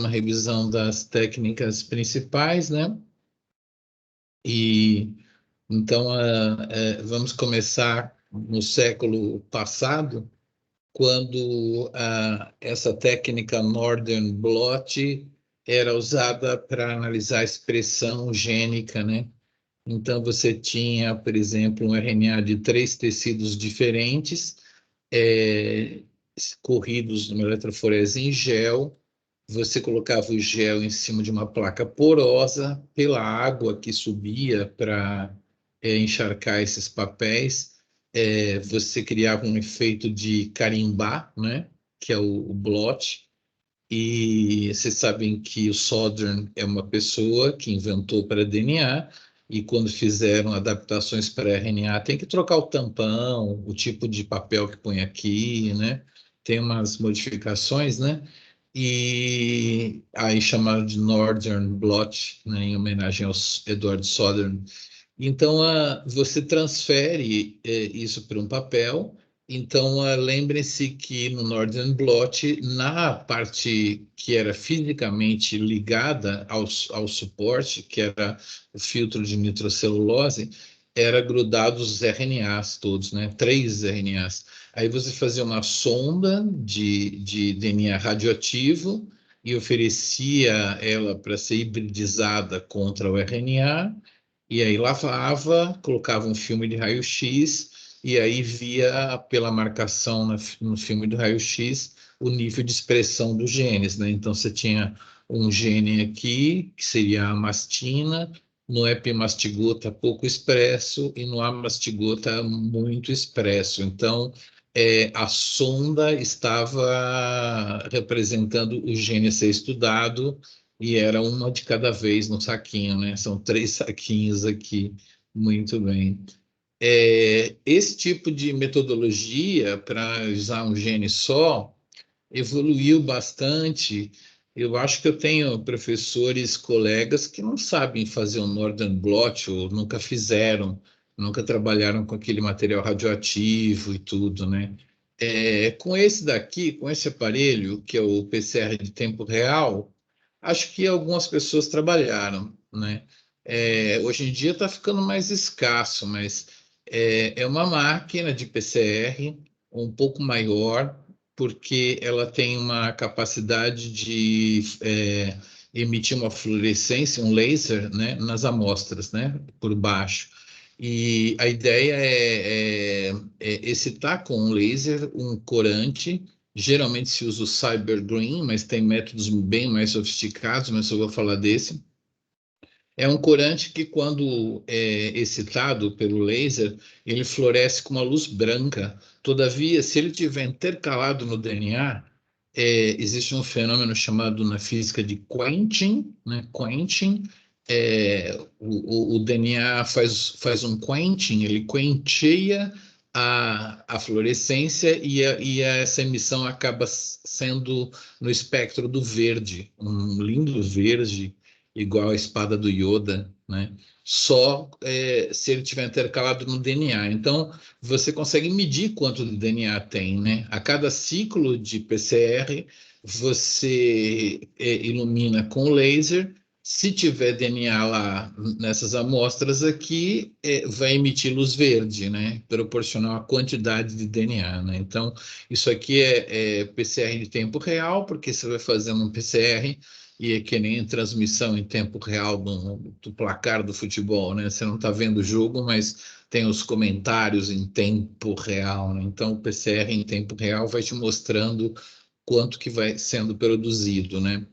uma revisão das técnicas principais, né? E então vamos começar no século passado, quando essa técnica Northern Blot era usada para analisar a expressão gênica, né? Então você tinha, por exemplo, um RNA de 3 tecidos diferentes, é, corridos numa eletroforese em gel. Você colocava o gel em cima de uma placa porosa, pela água que subia para encharcar esses papéis, você criava um efeito de carimbar, né? Que é o blot. E vocês sabem que o Southern é uma pessoa que inventou para DNA, e quando fizeram adaptações para RNA, tem que trocar o tampão, o tipo de papel que põe aqui, né? Tem umas modificações, né? E aí chamaram de Northern Blot, né, em homenagem ao Edward Southern. Então, você transfere isso para um papel. Então, lembrem-se que no Northern Blot, na parte que era fisicamente ligada ao suporte, que era o filtro de nitrocelulose, era grudado os RNAs todos, né? 3 RNAs. Aí você fazia uma sonda de DNA radioativo e oferecia ela para ser hibridizada contra o RNA, e aí lavava, colocava um filme de raio-x, e aí via pela marcação no filme do raio-x o nível de expressão dos genes, né? Então você tinha um gene aqui, que seria a mastina, no epimastigota pouco expresso e no amastigota muito expresso. Então, a sonda estava representando o gene a ser estudado, e era uma de cada vez no saquinho, né? São 3 saquinhos aqui. Muito bem. Esse tipo de metodologia para usar um gene só evoluiu bastante. Eu acho que eu tenho professores, colegas que não sabem fazer um Northern Blot ou nunca fizeram, nunca trabalharam com aquele material radioativo e tudo, né? Com esse daqui, com esse aparelho, que é o PCR de tempo real, acho que algumas pessoas trabalharam, né? Hoje em dia está ficando mais escasso, mas é uma máquina de PCR um pouco maior, porque ela tem uma capacidade de emitir uma fluorescência, um laser, né, nas amostras, né, por baixo. E a ideia é excitar com um laser um corante. Geralmente se usa o Cyber Green, mas tem métodos bem mais sofisticados, mas eu vou falar desse. É um corante que, quando é excitado pelo laser, ele floresce com uma luz branca. Todavia, se ele tiver intercalado no DNA, existe um fenômeno chamado na física de quenching, né? Quenching. O DNA faz um quenching, ele quencheia a fluorescência, e essa emissão acaba sendo no espectro do verde, um lindo verde, igual a espada do Yoda, né? Só se ele tiver intercalado no DNA. Então, você consegue medir quanto de DNA tem, né? A cada ciclo de PCR, você ilumina com laser. Se tiver DNA lá nessas amostras aqui, vai emitir luz verde, né? Proporcional à quantidade de DNA, né? Então, isso aqui é PCR de tempo real, porque você vai fazendo um PCR e é que nem transmissão em tempo real do placar do futebol, né? Você não está vendo o jogo, mas tem os comentários em tempo real, né? Então, o PCR em tempo real vai te mostrando quanto que vai sendo produzido, né?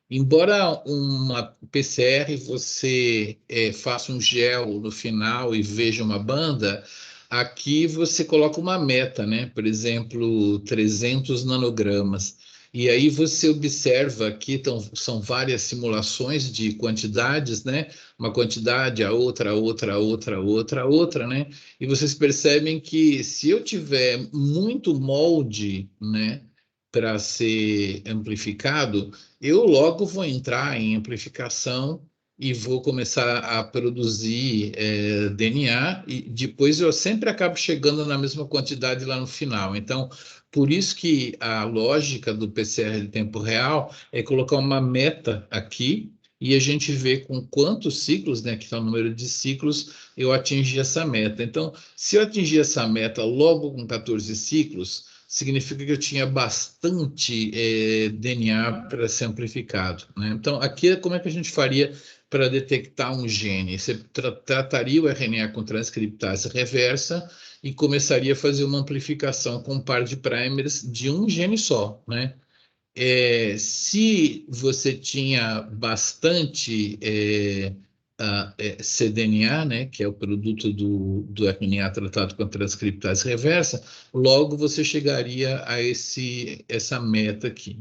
Embora uma PCR você faça um gel no final e veja uma banda, aqui você coloca uma meta, né? Por exemplo, 300 nanogramas. E aí você observa que são várias simulações de quantidades, né? Uma quantidade, a outra, a outra, a outra, a outra, a outra, né? E vocês percebem que se eu tiver muito molde, né, para ser amplificado, eu logo vou entrar em amplificação e vou começar a produzir DNA, e depois eu sempre acabo chegando na mesma quantidade lá no final. Então, por isso que a lógica do PCR de tempo real é colocar uma meta aqui e a gente vê com quantos ciclos, né, que é o número de ciclos, eu atingi essa meta. Então, se eu atingir essa meta logo com 14 ciclos, significa que eu tinha bastante DNA para ser amplificado, né? Então, aqui é como é que a gente faria para detectar um gene? Você trataria o RNA com transcriptase reversa e começaria a fazer uma amplificação com um par de primers de um gene só, né? Se você tinha bastante cDNA, né, que é o produto do RNA tratado com a transcriptase reversa, logo você chegaria a essa meta aqui,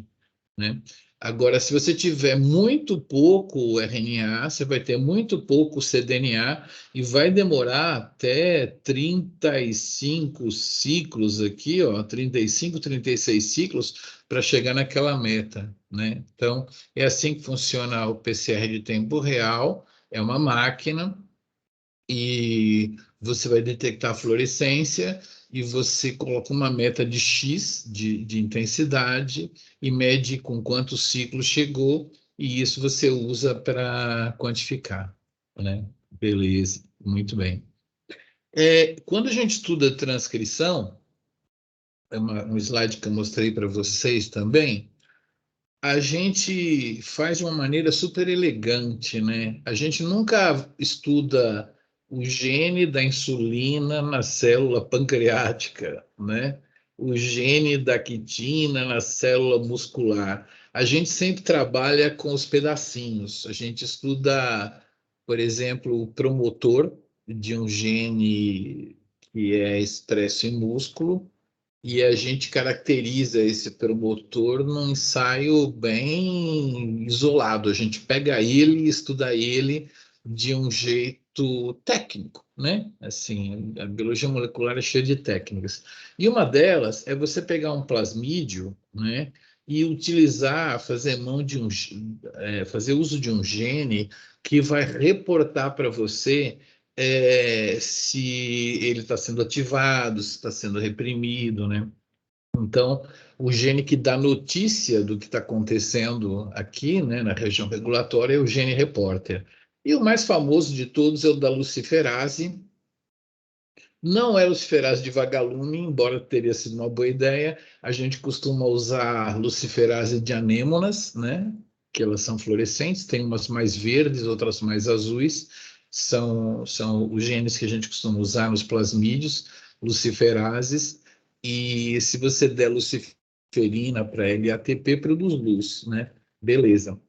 né? Agora, se você tiver muito pouco RNA, você vai ter muito pouco cDNA e vai demorar até 35 ciclos aqui, ó, 35, 36 ciclos para chegar naquela meta, né? Então, é assim que funciona o PCR de tempo real, é uma máquina e você vai detectar a fluorescência e você coloca uma meta de X de intensidade e mede com quantos ciclos chegou, e isso você usa para quantificar, né? Beleza, muito bem. Quando a gente estuda transcrição, um slide que eu mostrei para vocês também, a gente faz de uma maneira super elegante, né? A gente nunca estuda o gene da insulina na célula pancreática, né? O gene da quitina na célula muscular. A gente sempre trabalha com os pedacinhos. A gente estuda, por exemplo, o promotor de um gene que é expresso em músculo, e a gente caracteriza esse promotor num ensaio bem isolado. A gente pega ele e estuda ele de um jeito técnico, né? Assim, a biologia molecular é cheia de técnicas. E uma delas é você pegar um plasmídio, né? E utilizar, fazer mão de fazer uso de um gene que vai reportar para você se ele está sendo ativado, se está sendo reprimido, né? Então, o gene que dá notícia do que está acontecendo aqui, né, na região regulatória, é o gene repórter. E o mais famoso de todos é o da luciferase. Não é luciferase de vagalume, embora teria sido uma boa ideia. A gente costuma usar luciferase de anêmonas, né? Que elas são fluorescentes, tem umas mais verdes, outras mais azuis. São os genes que a gente costuma usar nos plasmídeos, luciferases. E se você der luciferina para ele, ATP produz luz, né? Beleza,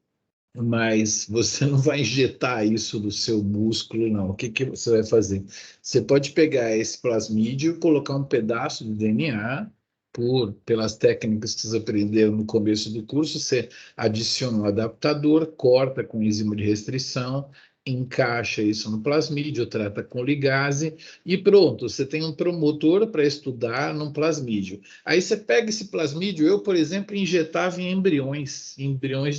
mas você não vai injetar isso no seu músculo, não. O que que você vai fazer? Você pode pegar esse plasmídio, colocar um pedaço de DNA, pelas técnicas que vocês aprenderam no começo do curso, você adiciona um adaptador, corta com enzima de restrição, encaixa isso no plasmídio, trata com ligase e pronto, você tem um promotor para estudar num plasmídio. Aí você pega esse plasmídio, eu, por exemplo, injetava em embriões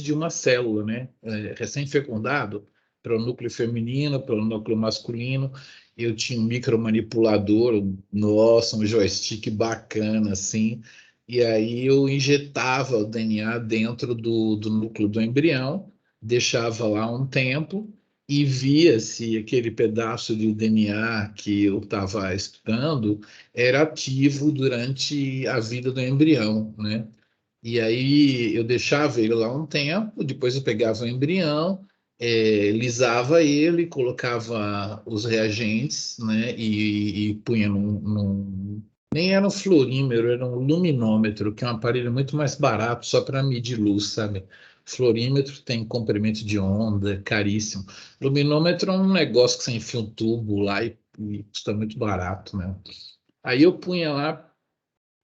de uma célula, né? Recém-fecundado, para o núcleo feminino, para o núcleo masculino. Eu tinha um micromanipulador, nossa, um joystick bacana, assim. E aí eu injetava o DNA dentro do núcleo do embrião, deixava lá um tempo e via se aquele pedaço de DNA que eu estava estudando era ativo durante a vida do embrião, né? E aí eu deixava ele lá um tempo, depois eu pegava o embrião, lisava ele, colocava os reagentes, né? E punha nem era um fluorímetro, era um luminômetro, que é um aparelho muito mais barato só para medir luz, sabe? Fluorímetro tem comprimento de onda, caríssimo. Luminômetro é um negócio que você enfia um tubo lá e custa muito barato, né? Aí eu punha lá.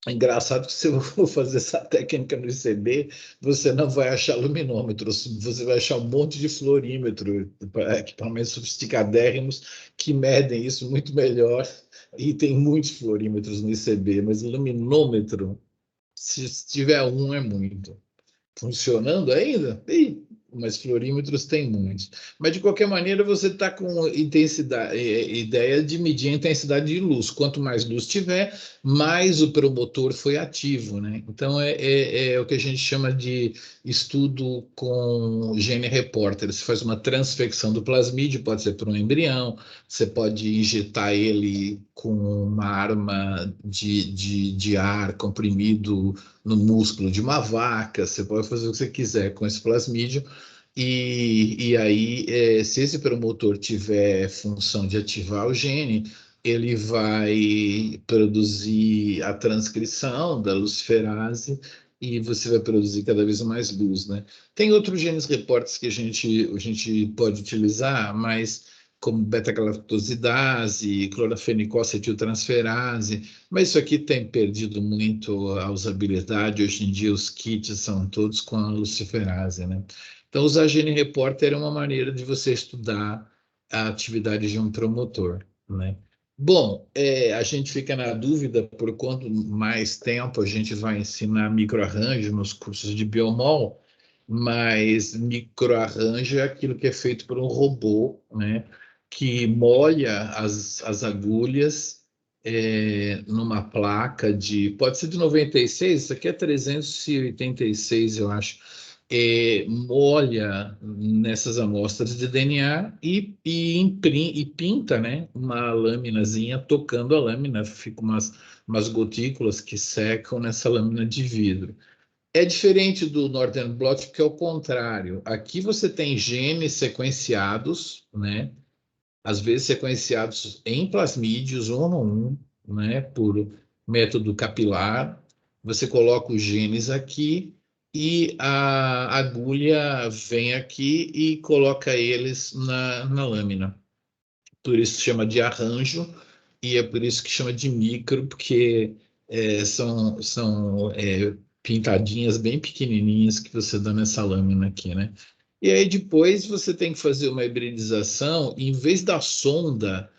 É engraçado que se eu for fazer essa técnica no ICB, você não vai achar luminômetros, você vai achar um monte de fluorímetro, equipamentos sofisticadérrimos que medem isso muito melhor, e tem muitos fluorímetros no ICB, mas luminômetro, se tiver um, é muito. Funcionando ainda? Ih, mas fluorímetros tem muitos. Mas, de qualquer maneira, você está com ideia de medir a intensidade de luz. Quanto mais luz tiver, mais o promotor foi ativo, né? Então, é o que a gente chama de estudo com gene reporter. Você faz uma transfecção do plasmídio, pode ser para um embrião, você pode injetar ele com uma arma de ar comprimido no músculo de uma vaca, você pode fazer o que você quiser com esse plasmídio, e aí, se esse promotor tiver função de ativar o gene, ele vai produzir a transcrição da luciferase e você vai produzir cada vez mais luz, né? Tem outros genes reportes que a gente pode utilizar, mas como beta-galactosidase, clorafenicolacetiltransferase, mas isso aqui tem perdido muito a usabilidade. Hoje em dia os kits são todos com a luciferase, né? Então usar Gene Reporter é uma maneira de você estudar a atividade de um promotor, né? Bom, a gente fica na dúvida por quanto mais tempo a gente vai ensinar microarranjo nos cursos de biomol, mas microarranjo é aquilo que é feito por um robô, né? Que molha as agulhas numa placa pode ser de 96, isso aqui é 386, eu acho, molha nessas amostras de DNA e pinta, né, uma laminazinha tocando a lâmina, ficam umas gotículas que secam nessa lâmina de vidro. É diferente do Northern Blot, que é o contrário. Aqui você tem genes sequenciados, né? Às vezes sequenciados em plasmídeos, um a um, né, por método capilar. Você coloca os genes aqui e a agulha vem aqui e coloca eles na lâmina. Por isso chama de arranjo e é por isso que chama de micro, porque são pintadinhas bem pequenininhas que você dá nessa lâmina aqui, né? E aí depois você tem que fazer uma hibridização, em vez da sonda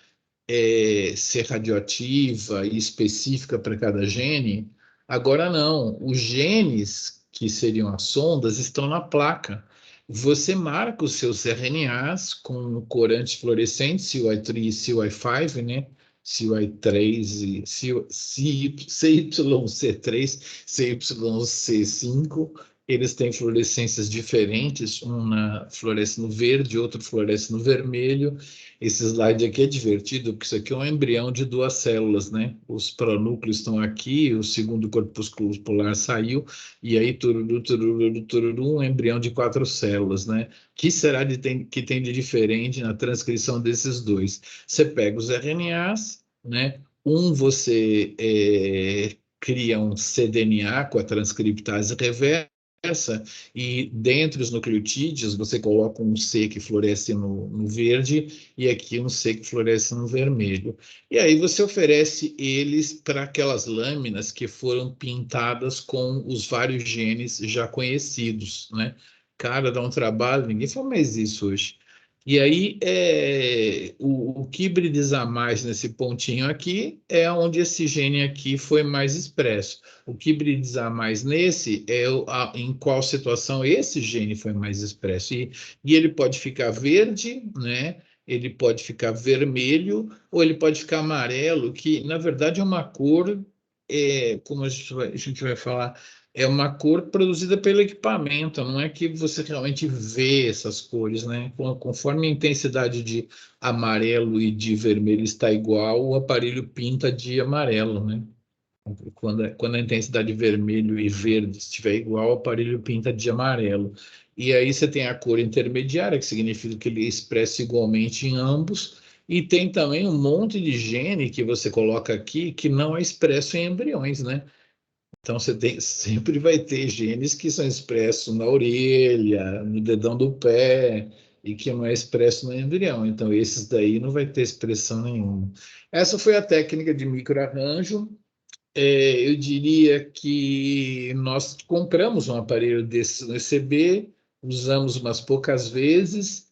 ser radioativa e específica para cada gene, agora não. Os genes que seriam as sondas estão na placa. Você marca os seus RNAs com corantes fluorescentes, CY3 e CY5, né? CY3 e CYC3, CYC5, eles têm fluorescências diferentes, fluoresce no verde, outro fluoresce no vermelho. Esse slide aqui é divertido, porque isso aqui é um embrião de duas células, né? Os pronúcleos estão aqui, o segundo corpúsculo polar saiu, e aí, tururu, tururu, tururu, um embrião de 4 células, né? Que será que tem de diferente na transcrição desses dois? Você pega os RNAs, né? Você cria um cDNA com a transcriptase reversa, e dentre os nucleotídeos você coloca um C que floresce no verde e aqui um C que floresce no vermelho. E aí você oferece eles para aquelas lâminas que foram pintadas com os vários genes já conhecidos, né? Cara, dá um trabalho, ninguém faz mais isso hoje. E aí, o que hibridizar mais nesse pontinho aqui é onde esse gene aqui foi mais expresso. O que hibridizar mais nesse é em qual situação esse gene foi mais expresso. E ele pode ficar verde, né? Ele pode ficar vermelho, ou ele pode ficar amarelo, que na verdade é uma cor, como a gente vai falar, é uma cor produzida pelo equipamento, não é que você realmente vê essas cores, né? Conforme a intensidade de amarelo e de vermelho está igual, o aparelho pinta de amarelo, né? Quando a intensidade de vermelho e verde estiver igual, o aparelho pinta de amarelo. E aí você tem a cor intermediária, que significa que ele expressa igualmente em ambos, e tem também um monte de gene que você coloca aqui que não é expresso em embriões, né? Então sempre vai ter genes que são expressos na orelha, no dedão do pé, e que não é expresso no embrião. Então, esses daí não vai ter expressão nenhuma. Essa foi a técnica de microarranjo. Eu diria que nós compramos um aparelho desse no ECB, usamos umas poucas vezes,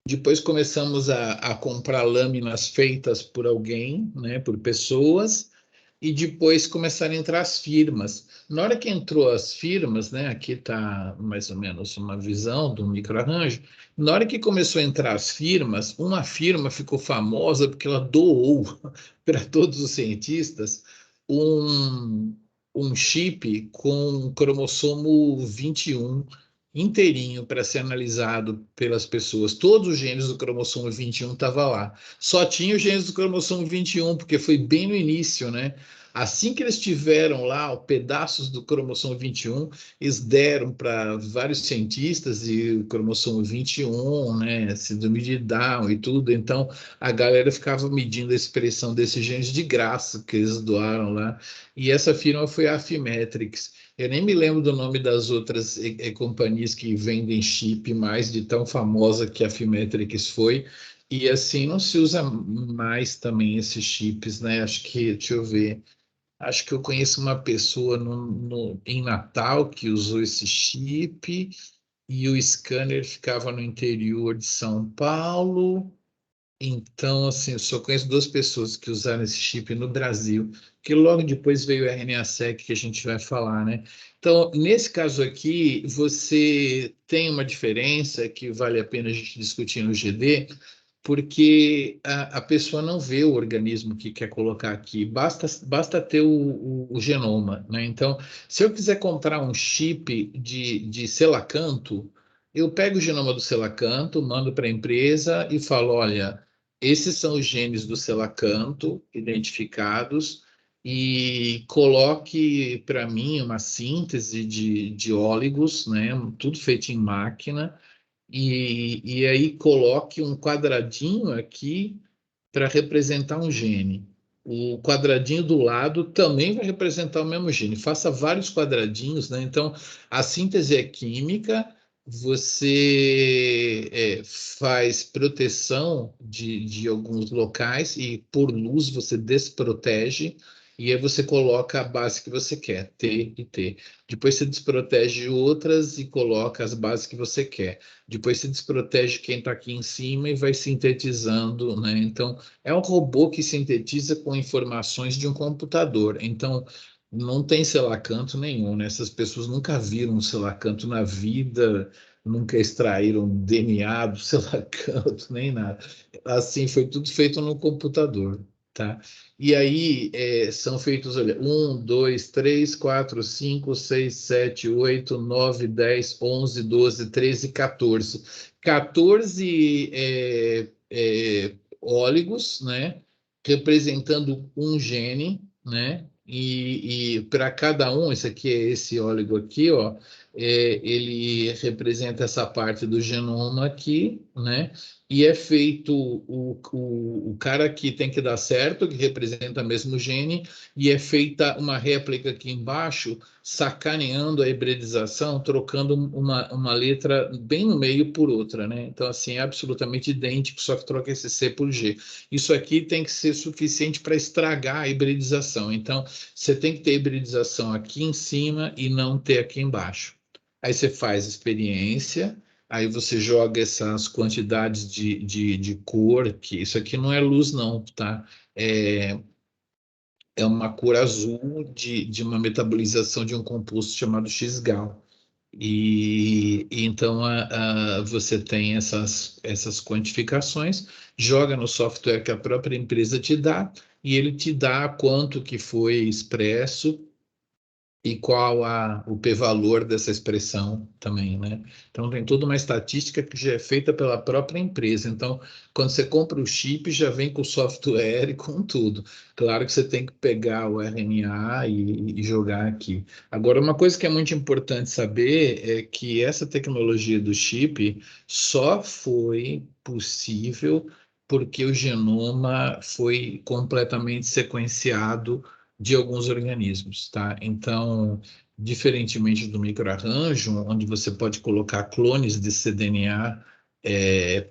depois começamos a comprar lâminas feitas por alguém, né, por pessoas, e depois começaram a entrar as firmas. Na hora que entrou as firmas, né, aqui está mais ou menos uma visão do microarranjo, na hora que começou a entrar as firmas, uma firma ficou famosa porque ela doou para todos os cientistas um, um chip com cromossomo 21 inteirinho para ser analisado pelas pessoas. Todos os genes do cromossomo 21 estavam lá. Só tinha os genes do cromossomo 21, porque foi bem no início, né? Assim que eles tiveram lá pedaços do cromossomo 21, eles deram para vários cientistas e o cromossomo 21, né, síndrome de Down e tudo. Então a galera ficava medindo a expressão desses genes de graça que eles doaram lá. E essa firma foi a Affymetrix. Eu nem me lembro do nome das outras companhias que vendem chip mais de tão famosa que a Affymetrix foi. E assim não se usa mais também esses chips, né? Acho que, deixa eu ver. Acho que eu conheço uma pessoa em Natal que usou esse chip e o scanner ficava no interior de São Paulo. Então, assim, eu só conheço duas pessoas que usaram esse chip no Brasil, que logo depois veio o RNA-seq que a gente vai falar, né? Então, nesse caso aqui, você tem uma diferença que vale a pena a gente discutir no GD, porque a pessoa não vê o organismo que quer colocar aqui, basta ter o genoma, né? Então, se eu quiser comprar um chip de selacanto, eu pego o genoma do selacanto, mando para a empresa e falo, olha, esses são os genes do selacanto identificados e coloque para mim uma síntese de óligos, né? Tudo feito em máquina, e aí coloque um quadradinho aqui para representar um gene. O quadradinho do lado também vai representar o mesmo gene. Faça vários quadradinhos, né? Então, a síntese é química, você faz proteção de alguns locais e por luz você desprotege, e aí você coloca a base que você quer, T e T. Depois você desprotege outras e coloca as bases que você quer. Depois você desprotege quem está aqui em cima e vai sintetizando, né? Então, é um robô que sintetiza com informações de um computador. Então, não tem selacanto nenhum, né? Essas pessoas nunca viram um selacanto na vida, nunca extraíram DNA do selacanto, nem nada. Assim, foi tudo feito no computador, tá? E aí, são feitos, olha, 14 óligos, né? Representando um gene, né? E para cada um, esse aqui é esse óligo aqui, ó, ele representa essa parte do genoma aqui, né? E é feito o cara que tem que dar certo, que representa o mesmo gene, e é feita uma réplica aqui embaixo, sacaneando a hibridização, trocando uma letra bem no meio por outra, né? Então, assim, é absolutamente idêntico, só que troca esse C por G. Isso aqui tem que ser suficiente para estragar a hibridização. Então, você tem que ter hibridização aqui em cima e não ter aqui embaixo. Aí você faz experiência, aí você joga essas quantidades de cor, que isso aqui não é luz, não, tá? É, é uma cor azul de uma metabolização de um composto chamado X-gal. E então você tem essas quantificações, joga no software que a própria empresa te dá, e ele te dá quanto que foi expresso e qual o p-valor dessa expressão também, né? Então tem toda uma estatística que já é feita pela própria empresa. Então, quando você compra o chip, já vem com o software e com tudo. Claro que você tem que pegar o RNA e jogar aqui. Agora, uma coisa que é muito importante saber é que essa tecnologia do chip só foi possível porque o genoma foi completamente sequenciado de alguns organismos, tá? Então, diferentemente do microarranjo, onde você pode colocar clones de cDNA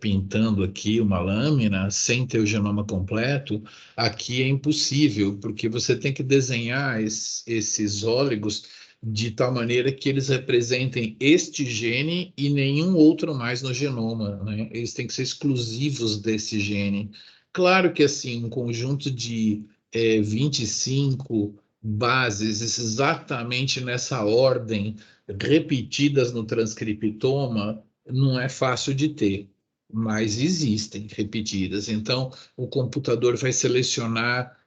pintando aqui uma lâmina sem ter o genoma completo, aqui é impossível, porque você tem que desenhar esses óligos de tal maneira que eles representem este gene e nenhum outro mais no genoma, né? Eles têm que ser exclusivos desse gene. Claro que assim, um conjunto de 25 bases exatamente nessa ordem, repetidas no transcriptoma, não é fácil de ter, mas existem repetidas. Então, o computador vai selecionar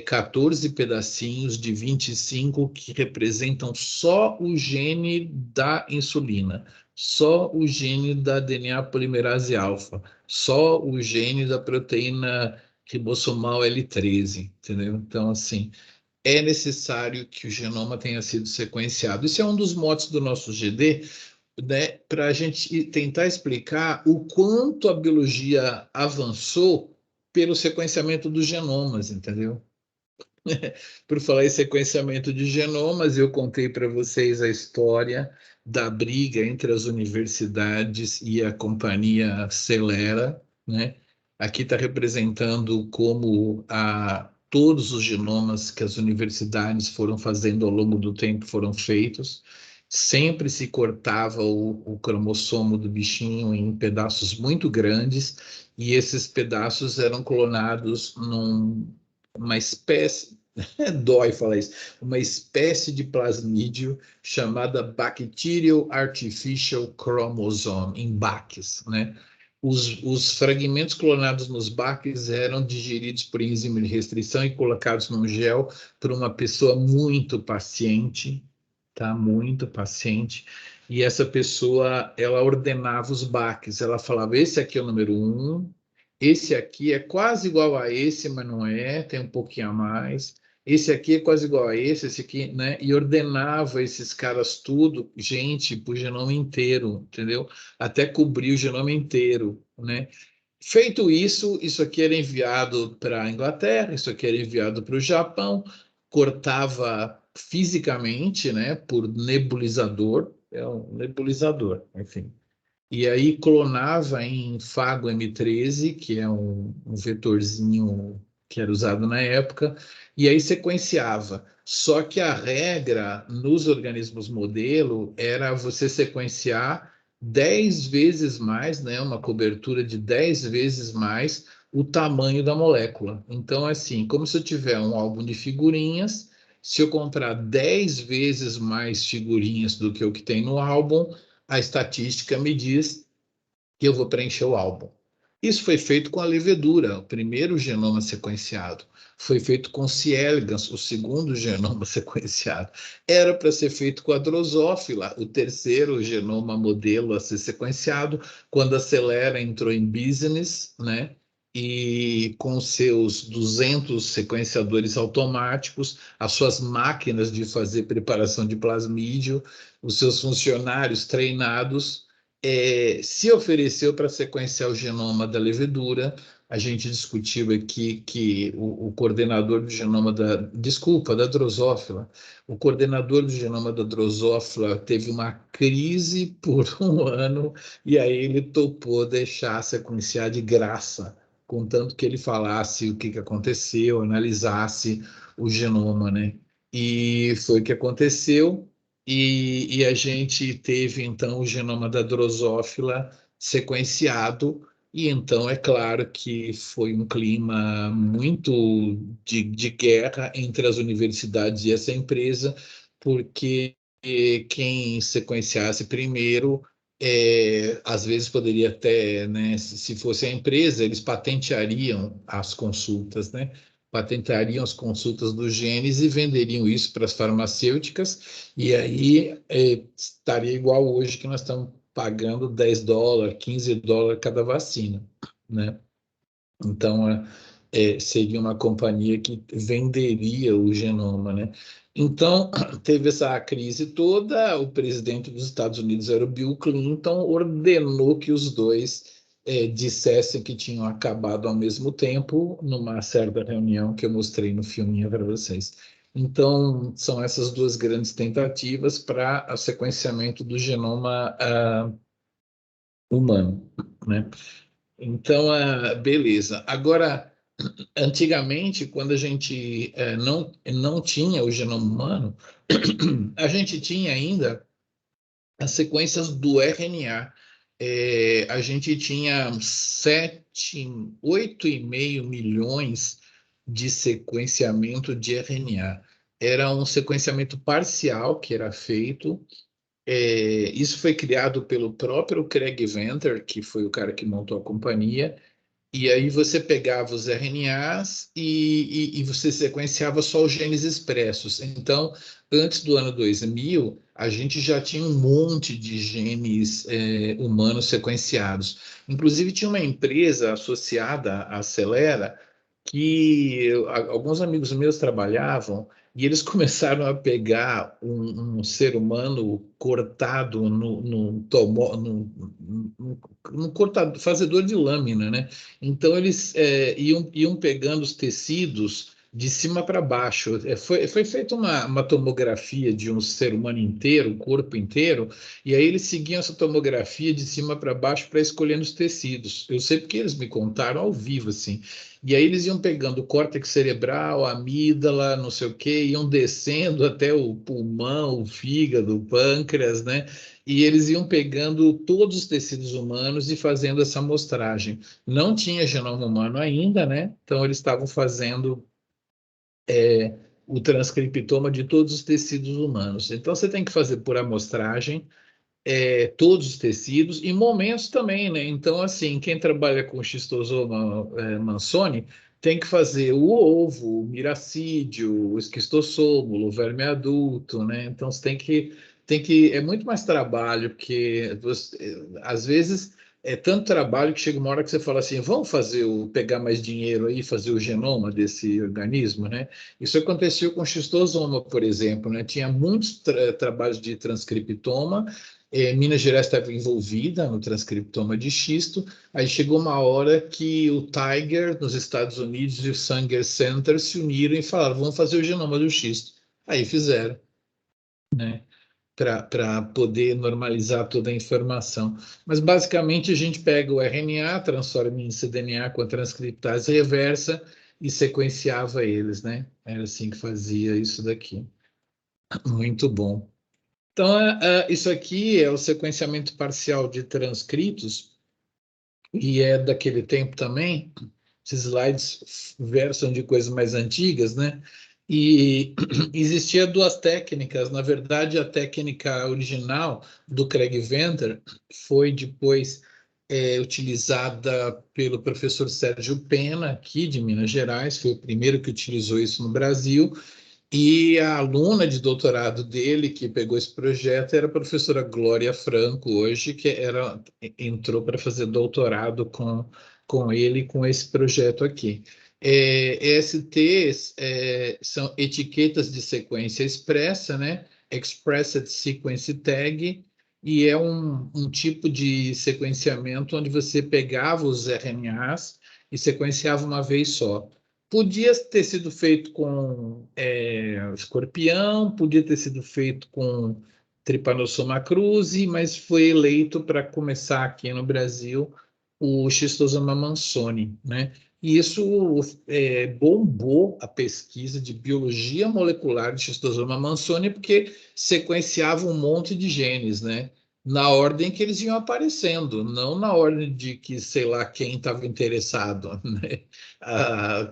14 pedacinhos de 25 que representam só o gene da insulina, só o gene da DNA polimerase alfa, só o gene da proteína ribossomal L13, entendeu? Então, assim, é necessário que o genoma tenha sido sequenciado. Isso é um dos motes do nosso GD, né, para a gente tentar explicar o quanto a biologia avançou pelo sequenciamento dos genomas, entendeu? Por falar em sequenciamento de genomas, eu contei para vocês a história da briga entre as universidades e a companhia Celera, né? Aqui está representando como todos os genomas que as universidades foram fazendo ao longo do tempo foram feitos. Sempre se cortava o cromossomo do bichinho em pedaços muito grandes, e esses pedaços eram clonados numa espécie, dói falar isso, uma espécie de plasmídio chamada Bacterial Artificial Chromosome, em baques, né? Os fragmentos clonados nos baques eram digeridos por enzima de restrição e colocados num gel por uma pessoa muito paciente, tá? Muito paciente. E essa pessoa, ela ordenava os baques. Ela falava: esse aqui é o número 1, esse aqui é quase igual a esse, mas não é, tem um pouquinho a mais. Esse aqui é quase igual a esse aqui, né? E ordenava esses caras tudo, gente, para o genoma inteiro, entendeu? Até cobrir o genoma inteiro, né? Feito isso, isso aqui era enviado para a Inglaterra, isso aqui era enviado para o Japão, cortava fisicamente, né, por nebulizador, é um nebulizador, enfim. E aí clonava em Fago M13, que é um vetorzinho que era usado na época, e aí sequenciava. Só que a regra nos organismos modelo era você sequenciar 10 vezes mais, né, uma cobertura de 10 vezes mais o tamanho da molécula. Então, assim, como se eu tiver um álbum de figurinhas, se eu comprar 10 vezes mais figurinhas do que o que tem no álbum, a estatística me diz que eu vou preencher o álbum. Isso foi feito com a levedura, o primeiro genoma sequenciado. Foi feito com C. elegans, o segundo genoma sequenciado. Era para ser feito com a Drosophila, o terceiro genoma modelo a ser sequenciado, quando a Celera entrou em business, né? E com seus 200 sequenciadores automáticos, as suas máquinas de fazer preparação de plasmídio, os seus funcionários treinados, se ofereceu para sequenciar o genoma da levedura. A gente discutiu aqui que o coordenador do genoma da Drosophila, o coordenador do genoma da Drosophila teve uma crise por um ano, e aí ele topou deixar sequenciar de graça, contanto que ele falasse o que aconteceu, analisasse o genoma, né? E foi o que aconteceu. E a gente teve, então, o genoma da Drosophila sequenciado, e então é claro que foi um clima muito de guerra entre as universidades e essa empresa, porque quem sequenciasse primeiro, às vezes poderia até, né, se fosse a empresa, eles patenteariam as consultas, né? Patentariam as consultas dos genes e venderiam isso para as farmacêuticas, e aí estaria igual hoje, que nós estamos pagando $10, $15 cada vacina, né? Então, seria uma companhia que venderia o genoma, né? Então, teve essa crise toda, o presidente dos Estados Unidos era o Bill Clinton, ordenou que os dois dissessem que tinham acabado ao mesmo tempo, numa certa reunião que eu mostrei no filminho para vocês. Então, são essas duas grandes tentativas para o sequenciamento do genoma humano, né? Então, beleza. Agora, antigamente, quando a gente não tinha o genoma humano, a gente tinha ainda as sequências do RNA. A gente tinha 8,5 milhões de sequenciamento de RNA. era um sequenciamento parcial que era feito. Isso foi criado pelo próprio Craig Venter, que foi o cara que montou a companhia, e aí você pegava os RNAs e você sequenciava só os genes expressos. Então, antes do ano 2000, a gente já tinha um monte de genes humanos sequenciados. Inclusive, tinha uma empresa associada à Celera que alguns amigos meus trabalhavam e eles começaram a pegar um ser humano cortado no cortador, fazedor de lâmina, né? Então, eles iam pegando os tecidos de cima para baixo. Foi feita uma tomografia de um ser humano inteiro, o corpo inteiro, e aí eles seguiam essa tomografia de cima para baixo para escolher os tecidos. Eu sei porque eles me contaram ao vivo, assim. E aí eles iam pegando o córtex cerebral, a amígdala, não sei o quê, iam descendo até o pulmão, o fígado, o pâncreas, né? E eles iam pegando todos os tecidos humanos e fazendo essa amostragem. Não tinha genoma humano ainda, né? Então eles estavam fazendo o transcriptoma de todos os tecidos humanos. Então você tem que fazer por amostragem todos os tecidos e momentos também, né? Então, assim, quem trabalha com schistosoma mansoni tem que fazer o ovo, o miracídio, o esquistossômulo, o verme adulto, né? Então, você é muito mais trabalho, porque às vezes é tanto trabalho que chega uma hora que você fala assim, vamos pegar mais dinheiro aí, fazer o genoma desse organismo, né? Isso aconteceu com schistosoma, por exemplo, né? Tinha muitos trabalhos de transcriptoma. Minas Gerais estava envolvida no transcriptoma de xisto. Aí chegou uma hora que o Tiger, nos Estados Unidos, e o Sanger Center se uniram e falaram: vamos fazer o genoma do xisto. Aí fizeram, né? Para poder normalizar toda a informação. Mas basicamente a gente pega o RNA, transforma em cDNA com a transcriptase reversa e sequenciava eles, né? Era assim que fazia isso daqui. Muito bom. Então, isso aqui é o sequenciamento parcial de transcritos, e é daquele tempo também. Esses slides versam de coisas mais antigas, né? E existia duas técnicas. Na verdade, a técnica original do Craig Venter foi depois utilizada pelo professor Sérgio Pena, aqui de Minas Gerais, foi o primeiro que utilizou isso no Brasil. E a aluna de doutorado dele, que pegou esse projeto, era a professora Glória Franco, hoje, entrou para fazer doutorado com ele, com esse projeto aqui. ESTs são etiquetas de sequência expressa, né? Expressed Sequence Tag, e é um tipo de sequenciamento onde você pegava os RNAs e sequenciava uma vez só. Podia ter sido feito com escorpião, podia ter sido feito com Trypanosoma cruzi, mas foi eleito para começar aqui no Brasil o Schistosoma mansoni, né? E isso bombou a pesquisa de biologia molecular de Schistosoma mansoni, porque sequenciava um monte de genes, né? Na ordem que eles iam aparecendo, não na ordem de que, sei lá, quem estava interessado, né?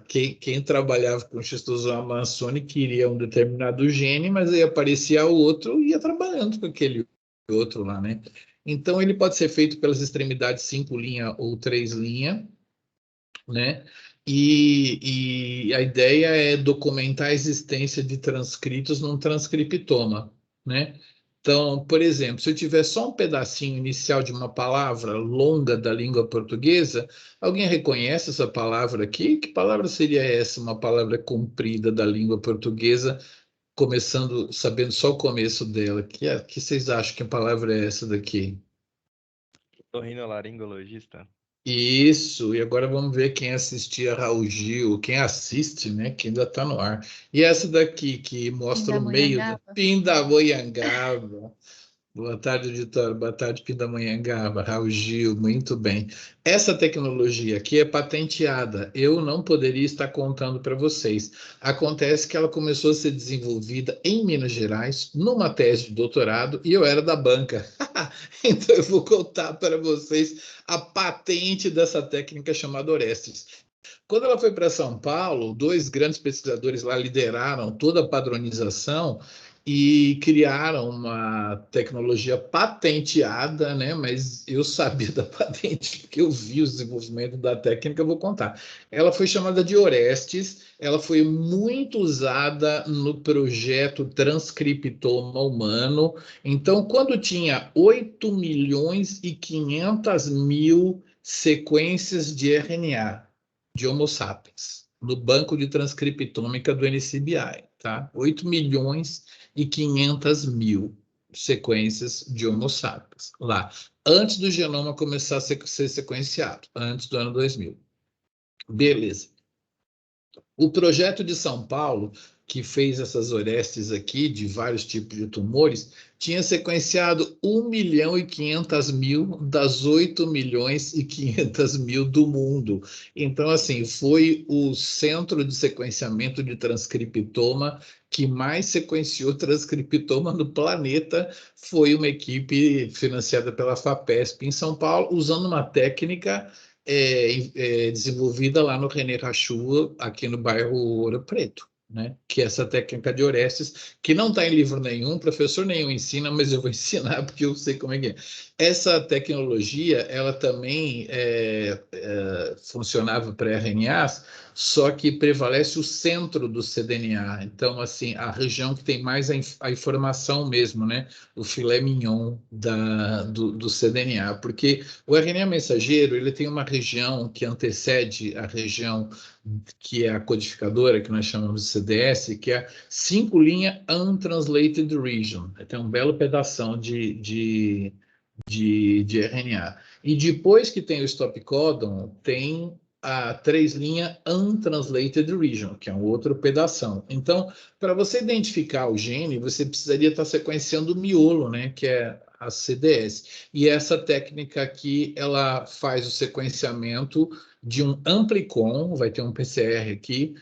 Quem trabalhava com schistosoma mansoni queria um determinado gene, mas aí aparecia outro e ia trabalhando com aquele outro lá, né? Então, ele pode ser feito pelas extremidades 5' ou 3', né? E a ideia é documentar a existência de transcritos num transcriptoma, né? Então, por exemplo, se eu tiver só um pedacinho inicial de uma palavra longa da língua portuguesa, alguém reconhece essa palavra aqui? Que palavra seria essa? Uma palavra comprida da língua portuguesa, começando, sabendo só o começo dela. Que vocês acham que palavra é essa daqui? Otorrinolaringologista. Isso, e agora vamos ver quem assistia Raul Gil, quem assiste, né, que ainda está no ar. E essa daqui, que mostra o meio do Pindamonhangaba. Pindamonhangaba. Boa tarde, editor. Boa tarde, Pindamonhangaba. Raul Gil, muito bem. Essa tecnologia aqui é patenteada. Eu não poderia estar contando para vocês. Acontece que ela começou a ser desenvolvida em Minas Gerais, numa tese de doutorado, e eu era da banca. Então, eu vou contar para vocês a patente dessa técnica chamada Orestes. Quando ela foi para São Paulo, dois grandes pesquisadores lá lideraram toda a padronização e criaram uma tecnologia patenteada, né? Mas eu sabia da patente porque eu vi o desenvolvimento da técnica, eu vou contar. Ela foi chamada de Orestes, ela foi muito usada no projeto transcriptoma humano. Então, quando tinha 8.500.000 sequências de RNA de Homo sapiens no banco de transcriptômica do NCBI, tá? 8.500.000 sequências de Homo sapiens lá, antes do genoma começar a ser sequenciado, antes do ano 2000. Beleza. O projeto de São Paulo, que fez essas Orestes aqui, de vários tipos de tumores, tinha sequenciado 1.500.000 das 8.500.000 do mundo. Então, assim, foi o centro de sequenciamento de transcriptoma que mais sequenciou transcriptoma no planeta. Foi uma equipe financiada pela FAPESP em São Paulo, usando uma técnica desenvolvida lá no René Rachua, aqui no bairro Ouro Preto, né? Que é essa técnica de Orestes, que não está em livro nenhum, professor nenhum ensina, mas eu vou ensinar porque eu sei como é que é. Essa tecnologia, ela também funcionava para RNAs, só que prevalece o centro do cDNA. Então, assim, a região que tem mais a informação mesmo, né? O filé mignon do cDNA, porque o RNA mensageiro, ele tem uma região que antecede a região que é a codificadora, que nós chamamos de CDS, que é 5' Untranslated Region. Tem um belo pedação de RNA. E depois que tem o stop codon, tem a 3' Untranslated Region, que é um outro pedação. Então, para você identificar o gene, você precisaria estar sequenciando o miolo, né, que é a CDS. E essa técnica aqui, ela faz o sequenciamento de um amplicon, vai ter um PCR aqui,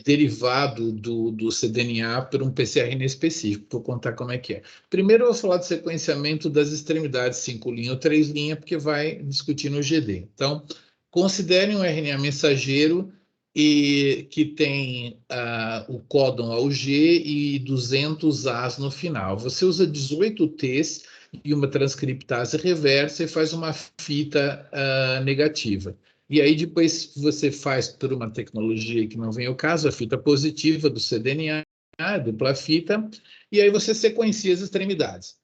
derivado do cDNA por um PCR inespecífico. Vou contar como é que é. Primeiro eu vou falar do sequenciamento das extremidades 5' ou 3', porque vai discutir no GD. Então, considere um RNA mensageiro e que tem o códon ao G e 200 As no final. Você usa 18 Ts e uma transcriptase reversa e faz uma fita negativa. E aí depois você faz por uma tecnologia que não vem ao caso, a fita positiva do cDNA, dupla fita, e aí você sequencia as extremidades.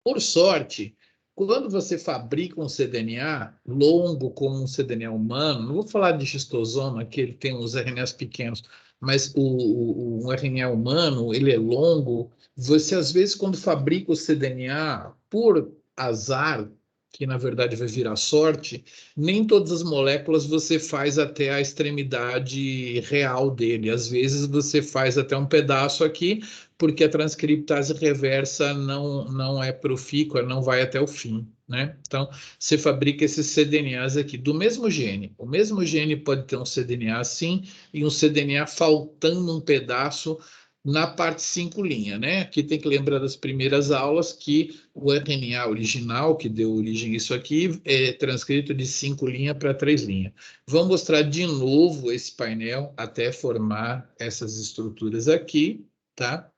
Por sorte, quando você fabrica um cDNA longo como um cDNA humano, não vou falar de xistosoma, que ele tem uns RNAs pequenos, mas um RNA humano, ele é longo, você às vezes quando fabrica o cDNA, por azar, que na verdade vai virar sorte, nem todas as moléculas você faz até a extremidade real dele. Às vezes você faz até um pedaço aqui, porque a transcriptase reversa não é profícua, não vai até o fim, né? Então, você fabrica esses cDNAs aqui do mesmo gene. O mesmo gene pode ter um cDNA assim e um cDNA faltando um pedaço na parte 5', né? Aqui tem que lembrar das primeiras aulas que o RNA original, que deu origem a isso aqui, é transcrito de 5' para 3'. Vamos mostrar de novo esse painel até formar essas estruturas aqui, tá?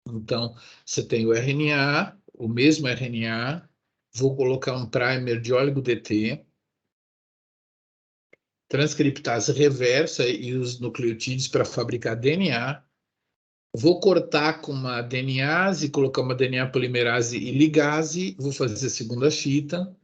Então, você tem o RNA, o mesmo RNA, vou colocar um primer de oligo-DT, transcriptase reversa e os nucleotídeos para fabricar DNA. Vou cortar com uma DNase, colocar uma DNA polimerase e ligase, vou fazer a segunda fita.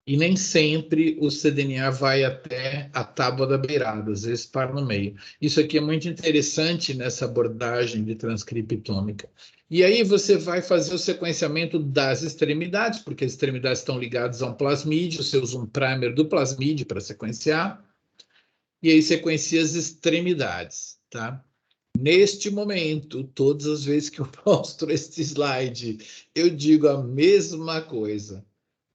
E nem sempre o cDNA vai até a tábua da beirada, às vezes para no meio. Isso aqui é muito interessante nessa abordagem de transcriptômica. E aí você vai fazer o sequenciamento das extremidades, porque as extremidades estão ligadas a um plasmídio, você usa um primer do plasmídio para sequenciar, e aí sequencia as extremidades, tá? Neste momento, todas as vezes que eu mostro este slide, eu digo a mesma coisa.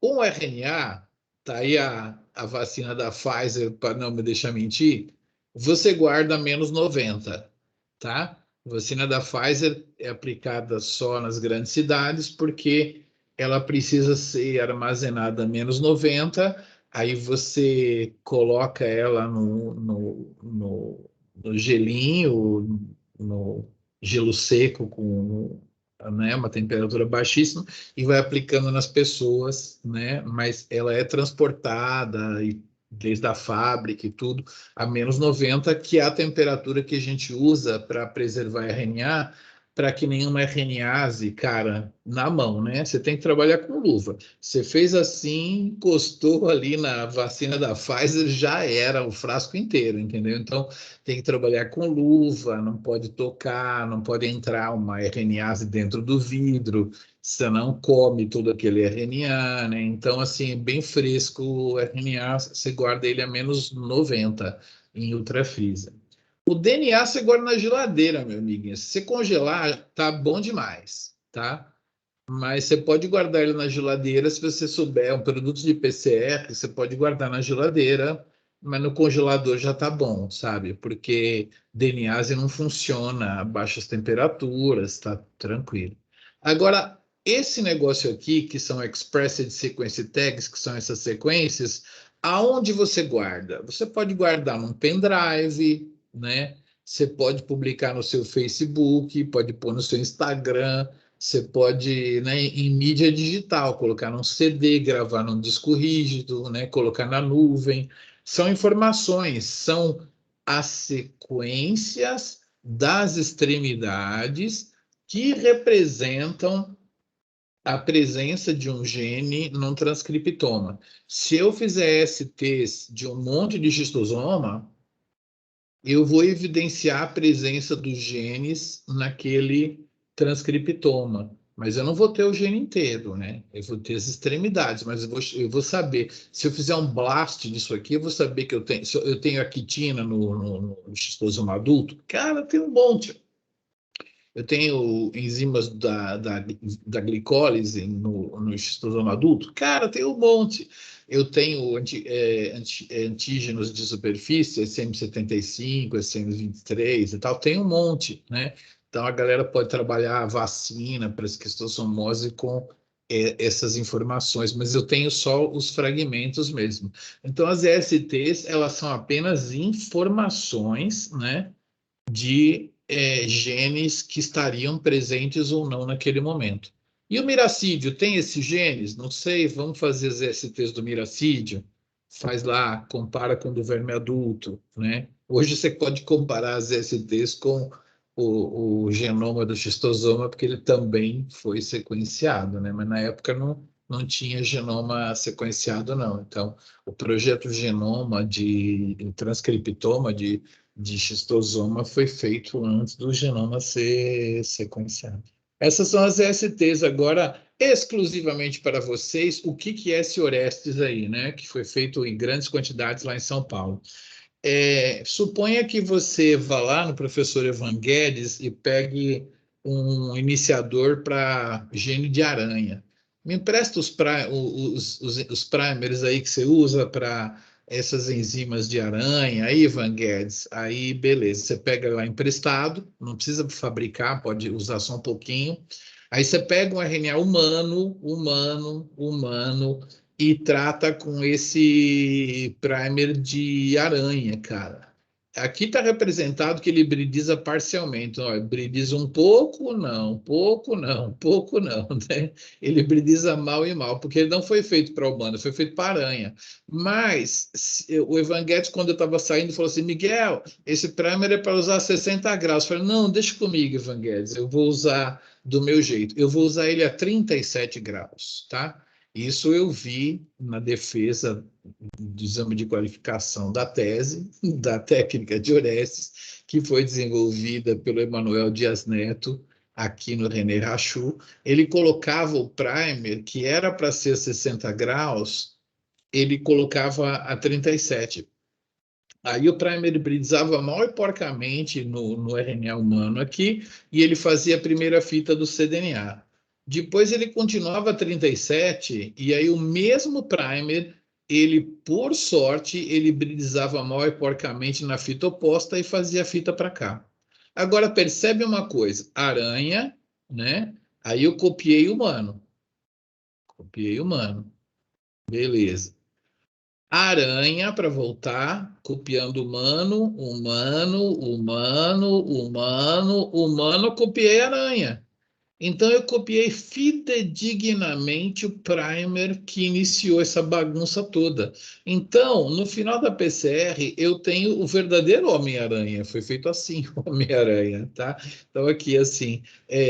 Um RNA, tá aí a vacina da Pfizer, para não me deixar mentir, você guarda -90, tá? A vacina da Pfizer é aplicada só nas grandes cidades, porque ela precisa ser armazenada a -90 aí você coloca ela no gelinho, no gelo seco com, né, uma temperatura baixíssima e vai aplicando nas pessoas, né? Mas ela é transportada e desde a fábrica e tudo a -90, que é a temperatura que a gente usa para preservar RNA, para que nenhuma RNase, cara, na mão, né? Você tem que trabalhar com luva. Você fez assim, encostou ali na vacina da Pfizer, já era o frasco inteiro, entendeu? Então, tem que trabalhar com luva, não pode tocar, não pode entrar uma RNase dentro do vidro, senão come todo aquele RNA, né? Então, assim, bem fresco o RNA, você guarda ele a -90 em ultrafreezer. O DNA você guarda na geladeira, meu amiguinho. Se você congelar, tá bom demais, tá? Mas você pode guardar ele na geladeira se você souber, é um produto de PCR, você pode guardar na geladeira, mas no congelador já tá bom, sabe? Porque DNase não funciona a baixas temperaturas, tá tranquilo. Agora, esse negócio aqui, que são Expressed Sequence Tags, que são essas sequências, aonde você guarda? Você pode guardar num pendrive, né? Você pode publicar no seu Facebook, pode pôr no seu Instagram, você pode, né, em mídia digital, colocar num CD, gravar num disco rígido, né, colocar na nuvem. São informações, são as sequências das extremidades que representam a presença de um gene num transcriptoma. Se eu fizer STs de um monte de xistosoma, eu vou evidenciar a presença dos genes naquele transcriptoma. Mas eu não vou ter o gene inteiro, né? Eu vou ter as extremidades, mas eu vou saber. Se eu fizer um blast disso aqui, eu vou saber que eu tenho. Se eu tenho a quitina no xistosoma adulto, cara, tem um monte. Eu tenho enzimas da glicólise no xistosoma adulto? Cara, tem um monte. Eu tenho antígenos de superfície, SM75, SM23 e tal, tem um monte, né? Então a galera pode trabalhar a vacina para esquistossomose com essas informações, mas eu tenho só os fragmentos mesmo. Então as ESTs, elas são apenas informações, né? De genes que estariam presentes ou não naquele momento. E o miracídio tem esses genes? Não sei, vamos fazer as STs do miracídio. Faz lá, compara com o do verme adulto, né? Hoje você pode comparar as STs com o genoma do xistosoma, porque ele também foi sequenciado, né? Mas na época não tinha genoma sequenciado, não. Então, o projeto Genoma de transcriptoma de xistosoma foi feito antes do genoma ser sequenciado. Essas são as ESTs. Agora, exclusivamente para vocês, o que é esse Orestes aí, né? Que foi feito em grandes quantidades lá em São Paulo. Suponha que você vá lá no professor Evan Guedes e pegue um iniciador para gene de aranha. Me empresta os primers aí que você usa para essas enzimas de aranha, aí, Evan Guedes. Aí, beleza, você pega lá emprestado, não precisa fabricar, pode usar só um pouquinho. Aí você pega um RNA humano, e trata com esse primer de aranha, cara. Aqui está representado que ele hibridiza parcialmente. Ó, hibridiza um pouco não, pouco não, né? Ele hibridiza mal e mal, porque ele não foi feito para humano, foi feito para aranha. Mas o Evan Guedes, quando eu estava saindo, falou assim: Miguel, esse primer é para usar 60 graus. Eu falei: não, deixa comigo, Evan Guedes, eu vou usar do meu jeito. Eu vou usar ele a 37 graus, tá? Isso eu vi na defesa do exame de qualificação da tese, da técnica de Orestes, que foi desenvolvida pelo Emanuel Dias Neto, aqui no René Rachou. Ele colocava o primer, que era para ser 60 graus, ele colocava a 37. Aí o primer hibridizava mal e porcamente no RNA humano aqui, e ele fazia a primeira fita do cDNA. Depois ele continuava a 37, e aí o mesmo primer, ele, por sorte, ele hibridizava mal e porcamente na fita oposta e fazia a fita para cá. Agora percebe uma coisa, aranha, né? Aí eu copiei humano, beleza. Aranha para voltar, copiando humano, humano, humano, humano, humano, copiei aranha. Então, eu copiei fidedignamente o primer que iniciou essa bagunça toda. Então, no final da PCR, eu tenho o verdadeiro Homem-Aranha. Foi feito assim, o Homem-Aranha, tá? Então, aqui, assim,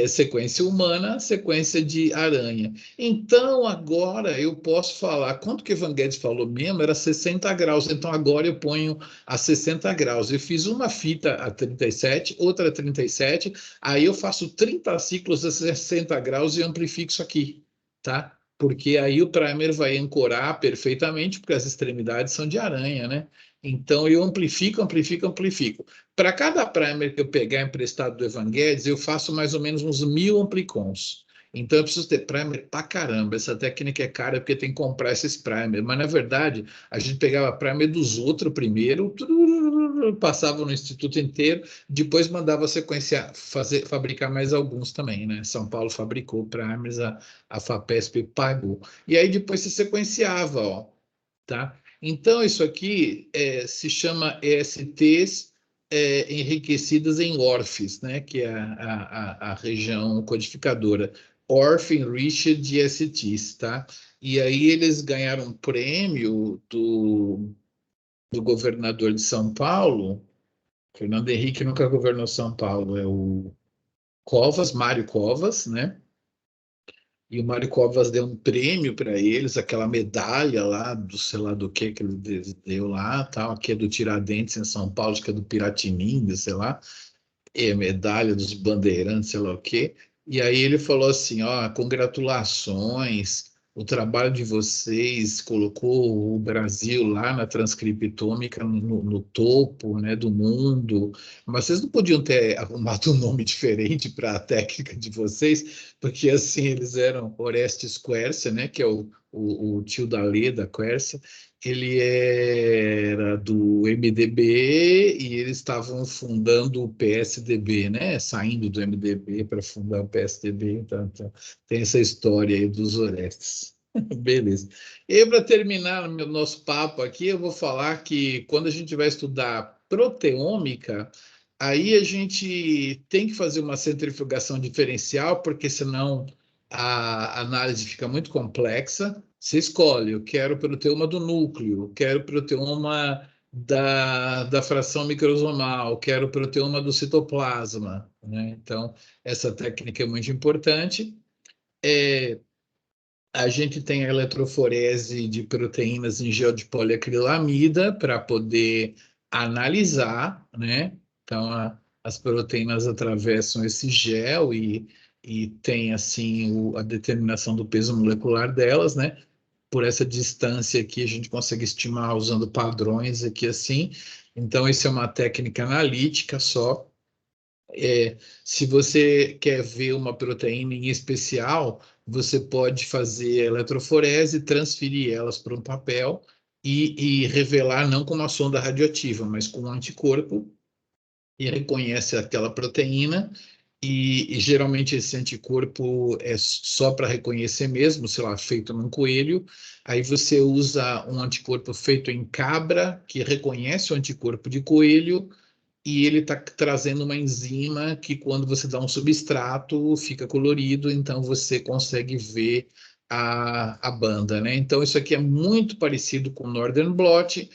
sequência humana, sequência de aranha. Então, agora eu posso falar, quanto que Evan Guedes falou mesmo? Era 60 graus. Então, agora eu ponho a 60 graus. Eu fiz uma fita a 37, outra a 37. Aí eu faço 30 ciclos a 60 graus e amplifico isso aqui, tá? Porque aí o primer vai ancorar perfeitamente, porque as extremidades são de aranha, né? Então eu amplifico, amplifico, amplifico. Para cada primer que eu pegar emprestado do Evan Guedes, eu faço mais ou menos uns 1.000 amplicons. Então eu preciso ter primer pra caramba. Essa técnica é cara porque tem que comprar esses primer. Mas na verdade, a gente pegava primer dos outros primeiro, passava no instituto inteiro, depois mandava sequenciar, fabricar mais alguns também, né? São Paulo fabricou primers, a FAPESP pagou. E aí depois se sequenciava, ó, tá? Então isso aqui se chama ESTs enriquecidas em ORFs, né? Que é a região codificadora. ORF Enriched ESTs, tá? E aí eles ganharam um prêmio do governador de São Paulo. Fernando Henrique nunca governou São Paulo, é o Covas, Mário Covas, né? E o Mário Covas deu um prêmio para eles, aquela medalha lá do sei lá do que ele deu lá, tal, que é do Tiradentes em São Paulo, acho que é do Piratininga, sei lá, é medalha dos bandeirantes, sei lá o quê. E aí ele falou assim, ó, congratulações, o trabalho de vocês colocou o Brasil lá na transcriptômica no topo, né, do mundo, mas vocês não podiam ter arrumado um nome diferente para a técnica de vocês, porque assim eles eram Orestes Quercia, né, que é o tio da Leda Quercia, ele era do MDB e eles estavam fundando o PSDB, né? Saindo do MDB para fundar o PSDB. Então, tem essa história aí dos Orestes. Beleza. E para terminar o nosso papo aqui, eu vou falar que quando a gente vai estudar proteômica, aí a gente tem que fazer uma centrifugação diferencial, porque senão a análise fica muito complexa. Você escolhe, eu quero proteoma do núcleo, quero proteoma da fração microsomal, quero proteoma do citoplasma, né? Então, essa técnica é muito importante. A gente tem a eletroforese de proteínas em gel de poliacrilamida para poder analisar, né? Então, as proteínas atravessam esse gel e tem, assim, a determinação do peso molecular delas, né? Por essa distância aqui, a gente consegue estimar usando padrões aqui assim. Então, isso é uma técnica analítica só. Se você quer ver uma proteína em especial, você pode fazer eletroforese, transferir elas para um papel e revelar não com uma sonda radioativa, mas com um anticorpo, e reconhece aquela proteína e geralmente esse anticorpo é só para reconhecer mesmo, sei lá, feito num coelho. Aí você usa um anticorpo feito em cabra, que reconhece o anticorpo de coelho, e ele está trazendo uma enzima que, quando você dá um substrato, fica colorido, então você consegue ver a banda, né? Então, isso aqui é muito parecido com o Northern Blot,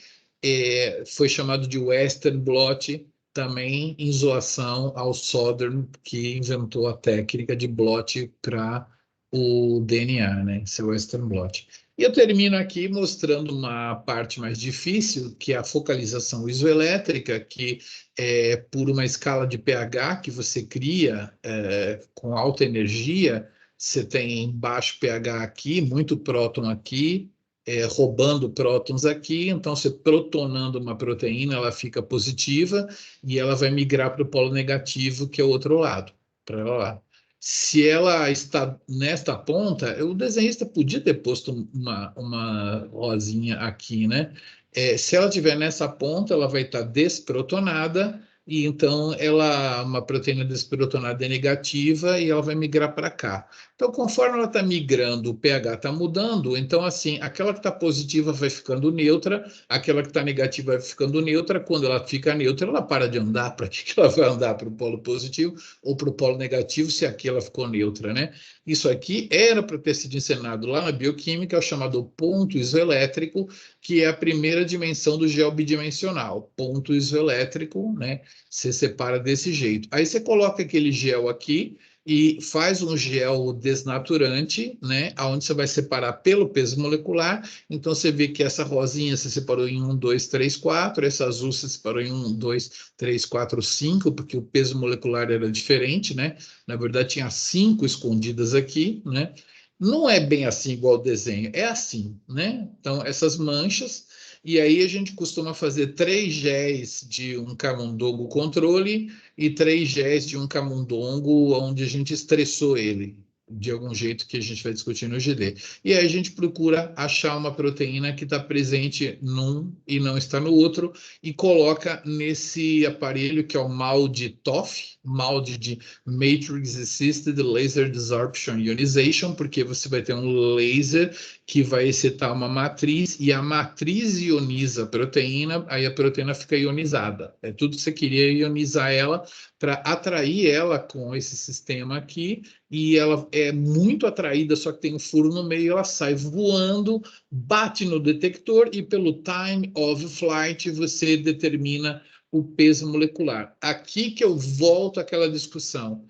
foi chamado de Western Blot, também em zoação ao Southern, que inventou a técnica de blot para o DNA, né? Esse é o Western Blot. E eu termino aqui mostrando uma parte mais difícil, que é a focalização isoelétrica, que por uma escala de pH que você cria com alta energia, você tem baixo pH aqui, muito próton aqui, roubando prótons aqui, então você protonando uma proteína, ela fica positiva e ela vai migrar para o polo negativo, que é o outro lado, para lá. Se ela está nesta ponta, o desenhista podia ter posto uma rosinha aqui, né? Se ela estiver nessa ponta, ela vai estar desprotonada, e então uma proteína desprotonada é negativa e ela vai migrar para cá. Então, conforme ela está migrando, o pH está mudando, então assim, aquela que está positiva vai ficando neutra, aquela que está negativa vai ficando neutra, quando ela fica neutra, ela para de andar, para que ela vai andar para o polo positivo ou para o polo negativo, se aqui ela ficou neutra, né? Isso aqui era para ter sido ensinado lá na bioquímica, é o chamado ponto isoelétrico, que é a primeira dimensão do gel bidimensional. Ponto isoelétrico, né? Você separa desse jeito. Aí você coloca aquele gel aqui e faz um gel desnaturante, né? Onde você vai separar pelo peso molecular. Então você vê que essa rosinha você separou em 1, 2, 3, 4, essa azul você separou em 1, 2, 3, 4, 5, porque o peso molecular era diferente, né? Na verdade, tinha 5 escondidas aqui, né? Não é bem assim igual o desenho, é assim, né? Então, essas manchas, e aí a gente costuma fazer 3 géis de um camundongo controle e 3 géis de um camundongo onde a gente estressou ele, de algum jeito que a gente vai discutir no GD. E aí a gente procura achar uma proteína que está presente num e não está no outro, e coloca nesse aparelho que é o MALDI-TOF, MALDI de Matrix Assisted Laser Desorption Ionization, porque você vai ter um laser que vai excitar uma matriz e a matriz ioniza a proteína, aí a proteína fica ionizada. É tudo que você queria, ionizar ela para atrair ela com esse sistema aqui, e ela é muito atraída, só que tem um furo no meio, ela sai voando, bate no detector e pelo time of flight você determina o peso molecular. Aqui que eu volto àquela discussão.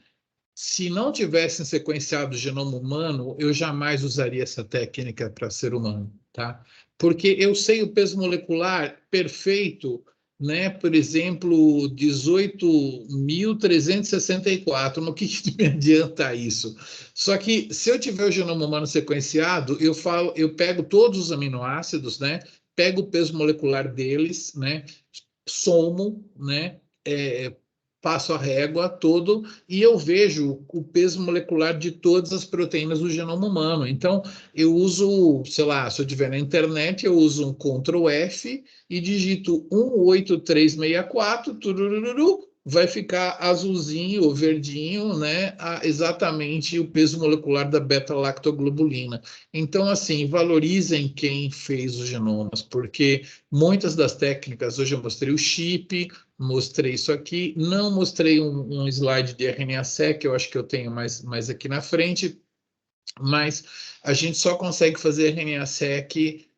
Se não tivessem sequenciado o genoma humano, eu jamais usaria essa técnica para ser humano, tá? Porque eu sei o peso molecular perfeito, né? Por exemplo, 18.364. No que me adianta isso? Só que se eu tiver o genoma humano sequenciado, eu pego todos os aminoácidos, né? Pego o peso molecular deles, né? Somo, né? Passo a régua todo e eu vejo o peso molecular de todas as proteínas do genoma humano. Então, eu uso, sei lá, se eu estiver na internet, eu uso um Ctrl F e digito 18364, turururu, vai ficar azulzinho ou verdinho, né? Exatamente o peso molecular da beta-lactoglobulina. Então, assim, valorizem quem fez os genomas, porque muitas das técnicas, hoje eu mostrei o chip, mostrei isso aqui, não mostrei um slide de RNA-seq, eu acho que eu tenho mais aqui na frente, mas a gente só consegue fazer RNA-seq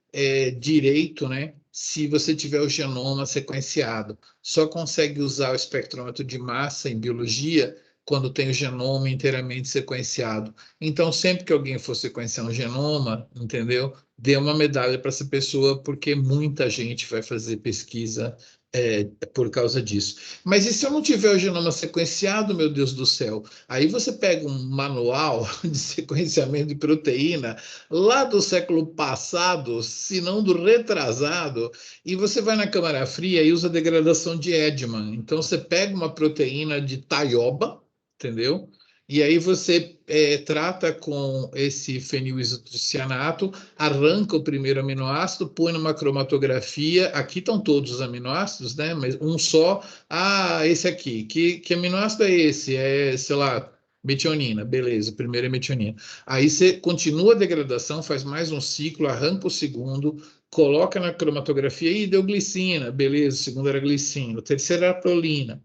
direito, né? Se você tiver o genoma sequenciado. Só consegue usar o espectrômetro de massa em biologia quando tem o genoma inteiramente sequenciado. Então, sempre que alguém for sequenciar um genoma, entendeu? Dê uma medalha para essa pessoa, porque muita gente vai fazer pesquisa por causa disso. Mas e se eu não tiver o genoma sequenciado, meu Deus do céu? Aí você pega um manual de sequenciamento de proteína lá do século passado, se não do retrasado, e você vai na câmara fria e usa degradação de Edman. Então você pega uma proteína de taioba, entendeu? E aí você trata com esse fenilisocianato, arranca o primeiro aminoácido, põe numa cromatografia. Aqui estão todos os aminoácidos, né? Mas um só. Ah, esse aqui. Que aminoácido é esse? É, sei lá, metionina. Beleza, o primeiro é metionina. Aí você continua a degradação, faz mais um ciclo, arranca o segundo, coloca na cromatografia e deu glicina. Beleza, o segundo era glicina, o terceiro era prolina.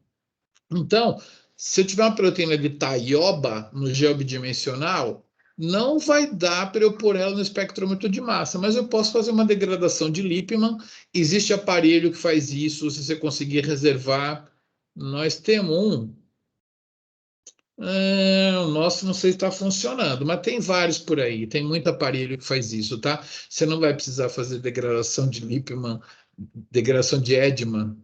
Então, se eu tiver uma proteína de taioba no gel bidimensional, não vai dar para eu pôr ela no espectrômetro de massa, mas eu posso fazer uma degradação de Lippmann. Existe aparelho que faz isso, se você conseguir reservar. Nós temos um. O nosso não sei se está funcionando, mas tem vários por aí. Tem muito aparelho que faz isso, tá? Você não vai precisar fazer degradação de Lippmann, degradação de Edman,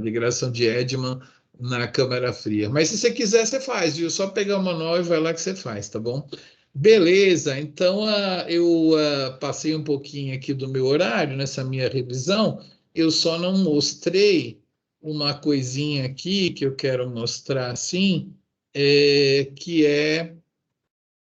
degradação de Edman na câmara fria. Mas se você quiser, você faz, viu? Só pegar o manual e vai lá que você faz, tá bom? Beleza, então eu passei um pouquinho aqui do meu horário nessa minha revisão. Eu só não mostrei uma coisinha aqui que eu quero mostrar assim, que é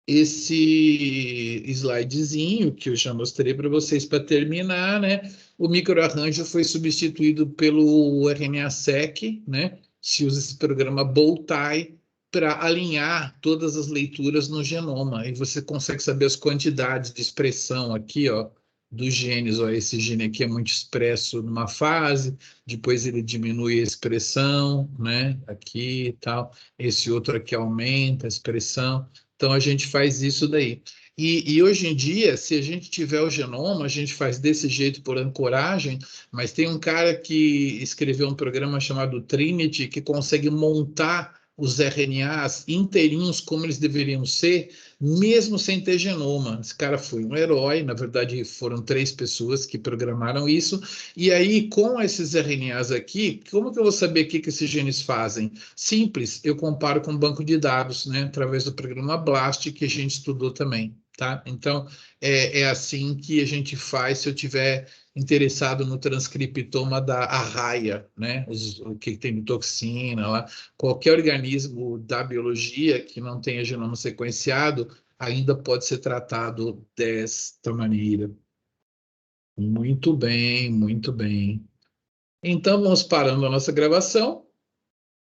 esse slidezinho que eu já mostrei para vocês para terminar, né? O microarranjo foi substituído pelo RNA-seq, né? se usa esse programa Bowtie para alinhar todas as leituras no genoma. E você consegue saber as quantidades de expressão aqui, ó, dos genes. Ó, esse gene aqui é muito expresso numa fase, depois ele diminui a expressão, né? Aqui e tal. Esse outro aqui aumenta a expressão. Então a gente faz isso daí. E hoje em dia, se a gente tiver o genoma, a gente faz desse jeito por ancoragem, mas tem um cara que escreveu um programa chamado Trinity que consegue montar os RNAs inteirinhos como eles deveriam ser, mesmo sem ter genoma. Esse cara foi um herói, na verdade foram 3 pessoas que programaram isso, e aí com esses RNAs aqui, como que eu vou saber o que esses genes fazem? Simples, eu comparo com um banco de dados, né, através do programa BLAST, que a gente estudou também. Tá? Então, é assim que a gente faz se eu tiver interessado no transcriptoma da arraia, né? O que tem de toxina lá. Qualquer organismo da biologia que não tenha genoma sequenciado ainda pode ser tratado desta maneira. Muito bem, muito bem. Então, vamos parando a nossa gravação.